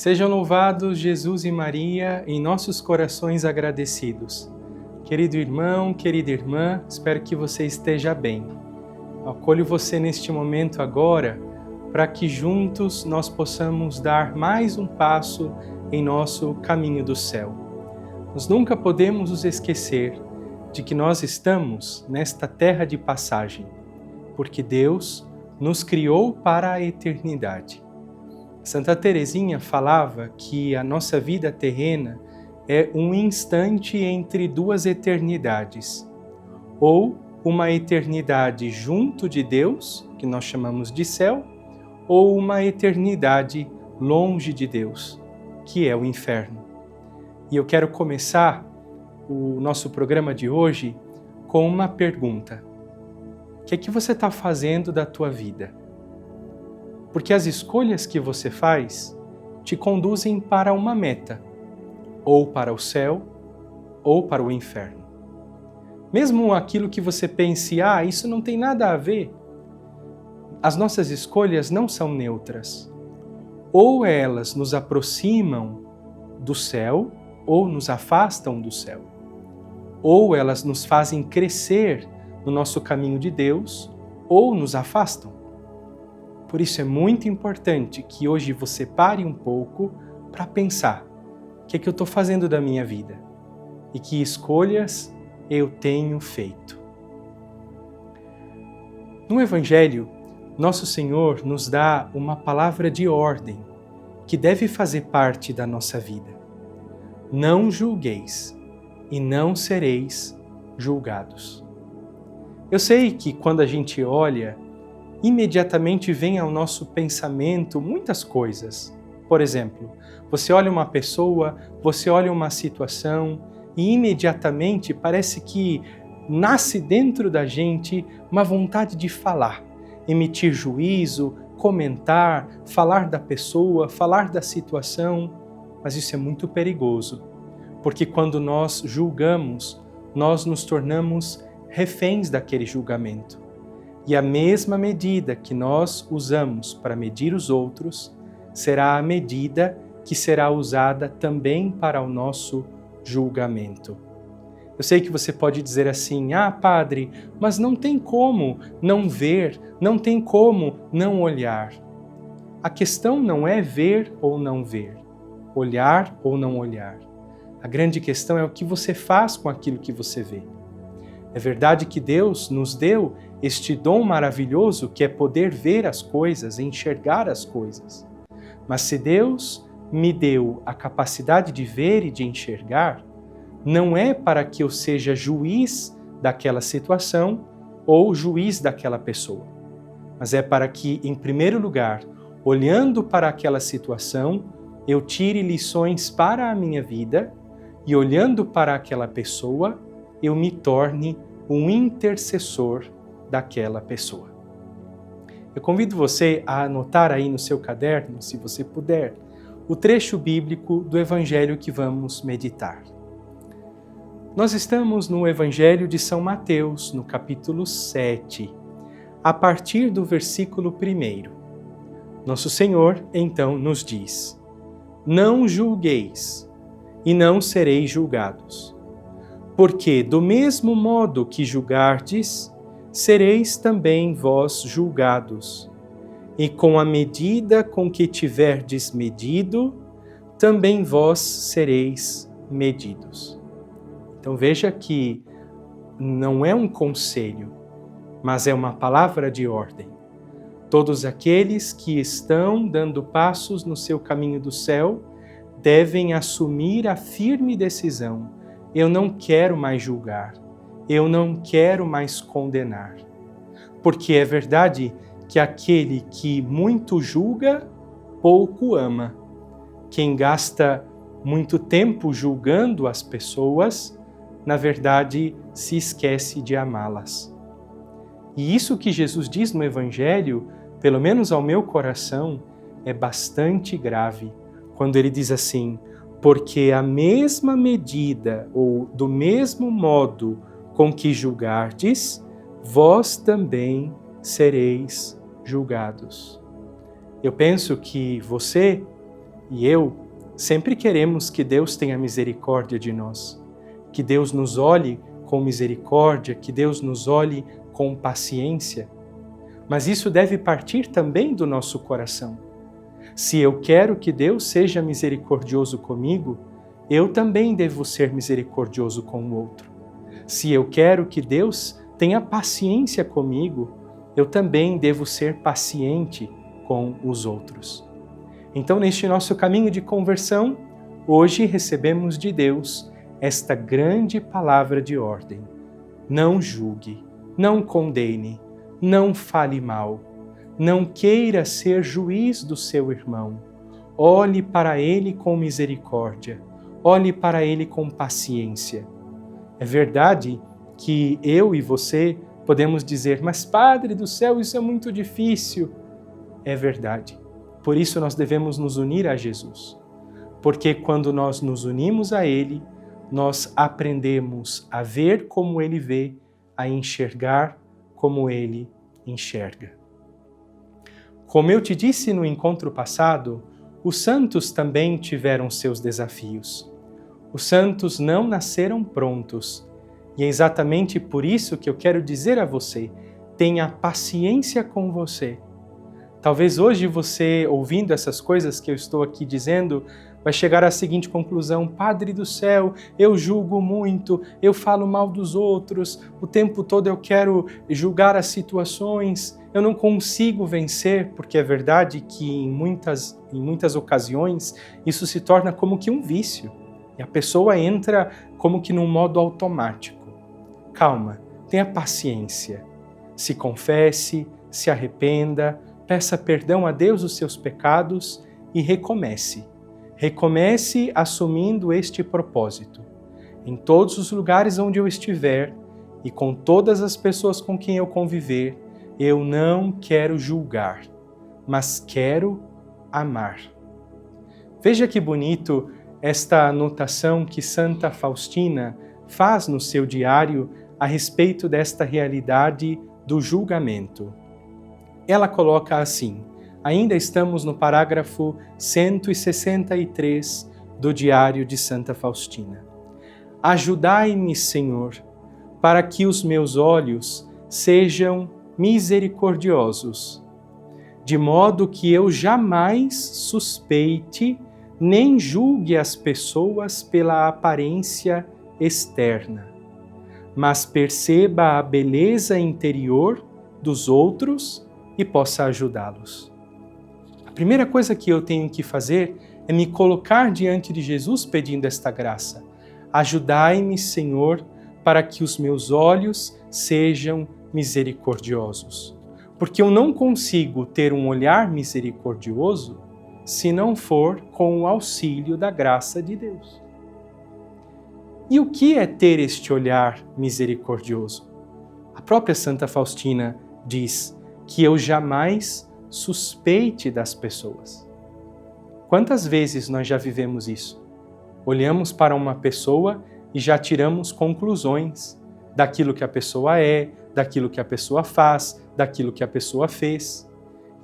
Sejam louvados Jesus e Maria em nossos corações agradecidos. Querido irmão, querida irmã, espero que você esteja bem. Acolho você neste momento agora para que juntos nós possamos dar mais um passo em nosso caminho do céu. Nós nunca podemos nos esquecer de que nós estamos nesta terra de passagem, porque Deus nos criou para a eternidade. Santa Teresinha falava que a nossa vida terrena é um instante entre duas eternidades, ou uma eternidade junto de Deus, que nós chamamos de céu, ou uma eternidade longe de Deus, que é o inferno. E eu quero começar o nosso programa de hoje com uma pergunta. O que é que você está fazendo da tua vida? Porque as escolhas que você faz te conduzem para uma meta, ou para o céu, ou para o inferno. Mesmo aquilo que você pense, isso não tem nada a ver, as nossas escolhas não são neutras. Ou elas nos aproximam do céu, ou nos afastam do céu. Ou elas nos fazem crescer no nosso caminho de Deus, ou nos afastam. Por isso é muito importante que hoje você pare um pouco para pensar o que é que eu estou fazendo da minha vida e que escolhas eu tenho feito. No Evangelho, Nosso Senhor nos dá uma palavra de ordem que deve fazer parte da nossa vida. Não julgueis e não sereis julgados. Eu sei que quando a gente olha, imediatamente vem ao nosso pensamento muitas coisas. Por exemplo, você olha uma pessoa, você olha uma situação e imediatamente parece que nasce dentro da gente uma vontade de falar, emitir juízo, comentar, falar da pessoa, falar da situação. Mas isso é muito perigoso, porque quando nós julgamos, nós nos tornamos reféns daquele julgamento. E a mesma medida que nós usamos para medir os outros será a medida que será usada também para o nosso julgamento. Eu sei que você pode dizer assim, padre, mas não tem como não ver, não tem como não olhar. A questão não é ver ou não ver, olhar ou não olhar. A grande questão é o que você faz com aquilo que você vê. É verdade que Deus nos deu este dom maravilhoso que é poder ver as coisas, enxergar as coisas. Mas se Deus me deu a capacidade de ver e de enxergar, não é para que eu seja juiz daquela situação ou juiz daquela pessoa, mas é para que, em primeiro lugar, olhando para aquela situação, eu tire lições para a minha vida e, olhando para aquela pessoa, eu me torne um intercessor daquela pessoa. Eu convido você a anotar aí no seu caderno, se você puder, o trecho bíblico do Evangelho que vamos meditar. Nós estamos no Evangelho de São Mateus, no capítulo 7, a partir do versículo 1. Nosso Senhor, então, nos diz: Não julgueis, e não sereis julgados. Porque, do mesmo modo que julgardes, sereis também vós julgados. E com a medida com que tiverdes medido, também vós sereis medidos. Então veja que não é um conselho, mas é uma palavra de ordem. Todos aqueles que estão dando passos no seu caminho do céu devem assumir a firme decisão: eu não quero mais julgar, eu não quero mais condenar. Porque é verdade que aquele que muito julga, pouco ama. Quem gasta muito tempo julgando as pessoas, na verdade, se esquece de amá-las. E isso que Jesus diz no Evangelho, pelo menos ao meu coração, é bastante grave, quando ele diz assim: porque a mesma medida ou do mesmo modo com que julgardes, vós também sereis julgados. Eu penso que você e eu sempre queremos que Deus tenha misericórdia de nós, que Deus nos olhe com misericórdia, que Deus nos olhe com paciência. Mas isso deve partir também do nosso coração. Se eu quero que Deus seja misericordioso comigo, eu também devo ser misericordioso com o outro. Se eu quero que Deus tenha paciência comigo, eu também devo ser paciente com os outros. Então, neste nosso caminho de conversão, hoje recebemos de Deus esta grande palavra de ordem. Não julgue, não condene, não fale mal, não queira ser juiz do seu irmão. Olhe para ele com misericórdia, olhe para ele com paciência. É verdade que eu e você podemos dizer, mas Padre do céu, isso é muito difícil. É verdade. Por isso nós devemos nos unir a Jesus. Porque quando nós nos unimos a Ele, nós aprendemos a ver como Ele vê, a enxergar como Ele enxerga. Como eu te disse no encontro passado, os santos também tiveram seus desafios. Os santos não nasceram prontos. E é exatamente por isso que eu quero dizer a você, tenha paciência com você. Talvez hoje você, ouvindo essas coisas que eu estou aqui dizendo, vai chegar à seguinte conclusão: Padre do céu, eu julgo muito, eu falo mal dos outros, o tempo todo eu quero julgar as situações, eu não consigo vencer, porque é verdade que em muitas ocasiões isso se torna como que um vício, e a pessoa entra como que num modo automático. Calma, tenha paciência, se confesse, se arrependa, peça perdão a Deus dos seus pecados e recomece. Recomece assumindo este propósito. Em todos os lugares onde eu estiver e com todas as pessoas com quem eu conviver, eu não quero julgar, mas quero amar. Veja que bonito esta anotação que Santa Faustina faz no seu diário a respeito desta realidade do julgamento. Ela coloca assim, ainda estamos no parágrafo 163 do diário de Santa Faustina. Ajudai-me, Senhor, para que os meus olhos sejam misericordiosos, de modo que eu jamais suspeite nem julgue as pessoas pela aparência externa, mas perceba a beleza interior dos outros e possa ajudá-los. A primeira coisa que eu tenho que fazer é me colocar diante de Jesus pedindo esta graça. Ajudai-me, Senhor, para que os meus olhos sejam misericordiosos. Porque eu não consigo ter um olhar misericordioso se não for com o auxílio da graça de Deus. E o que é ter este olhar misericordioso? A própria Santa Faustina diz que eu jamais suspeite das pessoas. Quantas vezes nós já vivemos isso? Olhamos para uma pessoa e já tiramos conclusões daquilo que a pessoa é, daquilo que a pessoa faz, daquilo que a pessoa fez.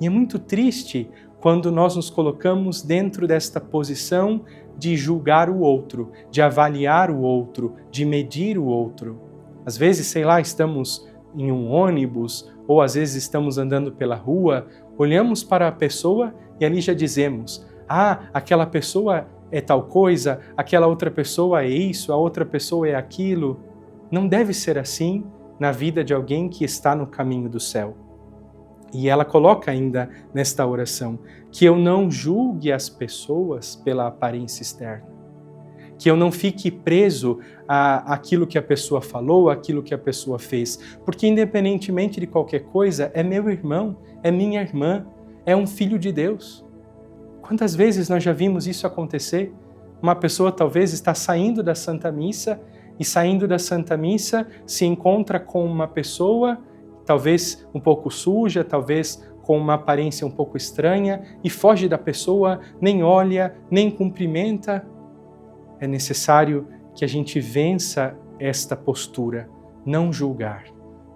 E é muito triste quando nós nos colocamos dentro desta posição de julgar o outro, de avaliar o outro, de medir o outro. Às vezes, estamos em um ônibus ou às vezes estamos andando pela rua, olhamos para a pessoa e ali já dizemos: aquela pessoa é tal coisa, aquela outra pessoa é isso, a outra pessoa é aquilo. Não deve ser assim na vida de alguém que está no caminho do céu. E ela coloca ainda nesta oração que eu não julgue as pessoas pela aparência externa, que eu não fique preso àquilo que a pessoa falou, àquilo que a pessoa fez, porque independentemente de qualquer coisa, é meu irmão, é minha irmã, é um filho de Deus. Quantas vezes nós já vimos isso acontecer? Uma pessoa talvez está saindo da Santa Missa e saindo da Santa Missa se encontra com uma pessoa talvez um pouco suja, talvez com uma aparência um pouco estranha e foge da pessoa, nem olha, nem cumprimenta. É necessário que a gente vença esta postura, não julgar,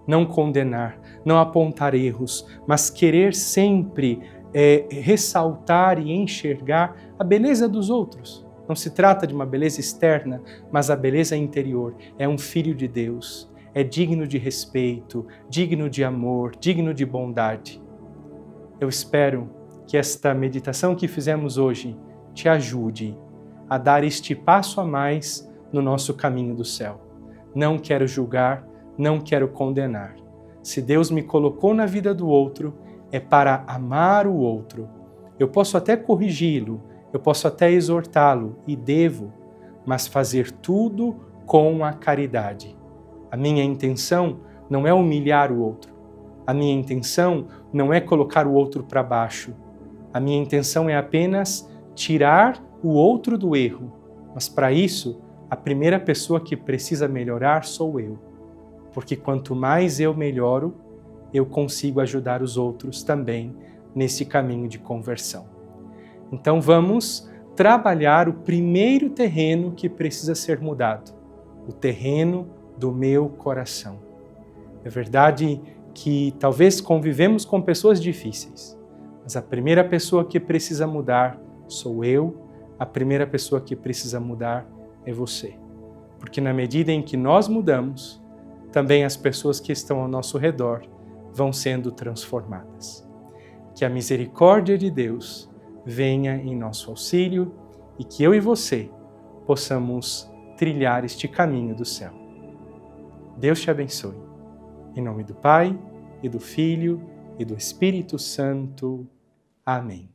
não condenar, não apontar erros, mas querer sempre ressaltar e enxergar a beleza dos outros. Não se trata de uma beleza externa, mas a beleza interior. É um filho de Deus, é digno de respeito, digno de amor, digno de bondade. Eu espero que esta meditação que fizemos hoje te ajude a dar este passo a mais no nosso caminho do céu. Não quero julgar, não quero condenar. Se Deus me colocou na vida do outro, é para amar o outro. Eu posso até corrigi-lo, eu posso até exortá-lo, e devo, mas fazer tudo com a caridade. A minha intenção não é humilhar o outro. A minha intenção não é colocar o outro para baixo. A minha intenção é apenas tirar o outro do erro. Mas para isso, a primeira pessoa que precisa melhorar sou eu. Porque quanto mais eu melhoro, eu consigo ajudar os outros também nesse caminho de conversão. Então vamos trabalhar o primeiro terreno que precisa ser mudado, o terreno do meu coração. É verdade que talvez convivemos com pessoas difíceis, mas a primeira pessoa que precisa mudar sou eu, a primeira pessoa que precisa mudar é você. Porque na medida em que nós mudamos, também as pessoas que estão ao nosso redor vão sendo transformadas. Que a misericórdia de Deus venha em nosso auxílio e que eu e você possamos trilhar este caminho do céu. Deus te abençoe. Em nome do Pai, e do Filho, e do Espírito Santo. Amém.